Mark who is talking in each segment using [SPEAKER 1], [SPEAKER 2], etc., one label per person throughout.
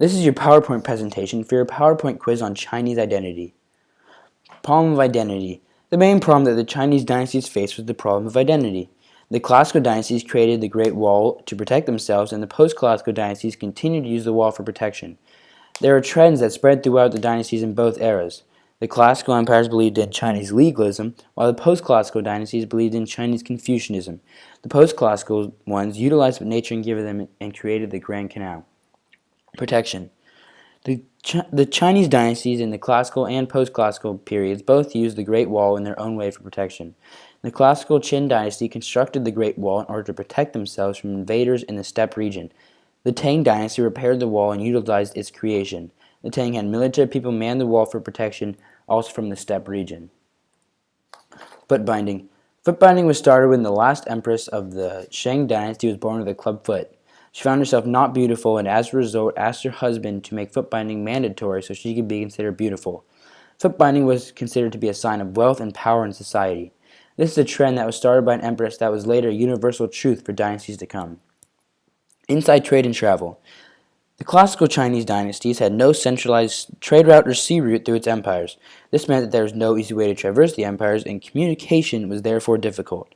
[SPEAKER 1] This is your PowerPoint presentation for your PowerPoint quiz on Chinese identity. Problem of identity. The main problem that the Chinese dynasties faced was the problem of identity. The classical dynasties created the Great Wall to protect themselves, and the post-classical dynasties continued to use the wall for protection. There are trends that spread throughout the dynasties in both eras. The classical empires believed in Chinese legalism, while the post-classical dynasties believed in Chinese Confucianism. The post-classical ones utilized nature and gave them and created the Grand Canal. Protection. The Chinese dynasties in the classical and post-classical periods both used the Great Wall in their own way for protection. The classical Qin dynasty constructed the Great Wall in order to protect themselves from invaders in the steppe region. The Tang dynasty repaired the wall and utilized its creation. The Tang had military people man the wall for protection, also from the steppe region. Foot binding. Foot binding was started when the last empress of the Shang dynasty was born with a club foot. She found herself not beautiful and as a result asked her husband to make foot binding mandatory so she could be considered beautiful. Foot binding was considered to be a sign of wealth and power in society. This is a trend that was started by an empress that was later a universal truth for dynasties to come. Inside trade and travel. The classical Chinese dynasties had no centralized trade route or sea route through its empires. This meant that there was no easy way to traverse the empires, and communication was therefore difficult.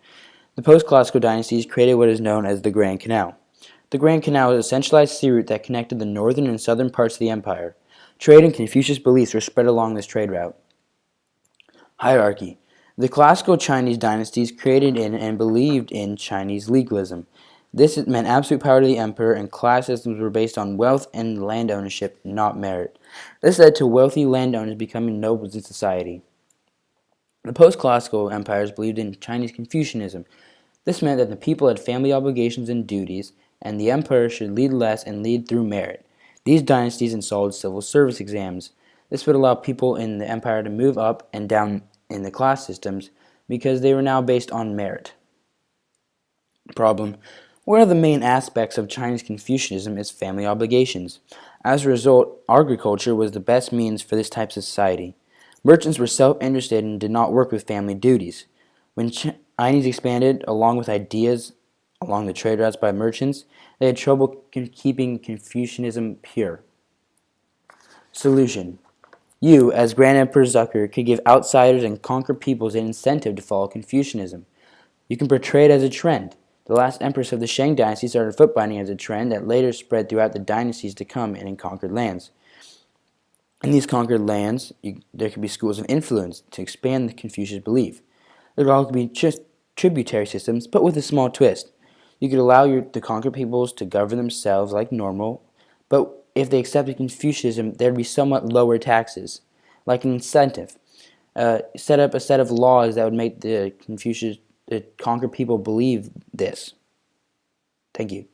[SPEAKER 1] The post-classical dynasties created what is known as the Grand Canal. The Grand Canal was a centralized sea route that connected the northern and southern parts of the empire. Trade and Confucius beliefs were spread along this trade route. Hierarchy. The classical Chinese dynasties created in and believed in Chinese legalism. This meant absolute power to the emperor, and class systems were based on wealth and land ownership, not merit. This led to wealthy landowners becoming nobles in society. The post-classical empires believed in Chinese Confucianism. This meant that the people had family obligations and duties, and the emperor should lead less and lead through merit. These dynasties installed civil service exams. This would allow people in the empire to move up and down in the class systems because they were now based on merit. Problem. One of the main aspects of Chinese Confucianism is family obligations. As a result, agriculture was the best means for this type of society. Merchants were self-interested and did not work with family duties. When Chinese expanded along with ideas along the trade routes by merchants, they had trouble keeping Confucianism pure. Solution. You, as Grand Emperor Zucker, could give outsiders and conquered peoples an incentive to follow Confucianism. You can portray it as a trend. The last empress of the Shang dynasty started foot binding as a trend that later spread throughout the dynasties to come and in conquered lands. In these conquered lands, there could be schools of influence to expand the Confucius belief. There could also be just tributary systems, but with a small twist. You could allow the conquered peoples to govern themselves like normal, but if they accepted Confucianism, there would be somewhat lower taxes, like an incentive. Set up a set of laws that would make the conquered people believe this. Thank you.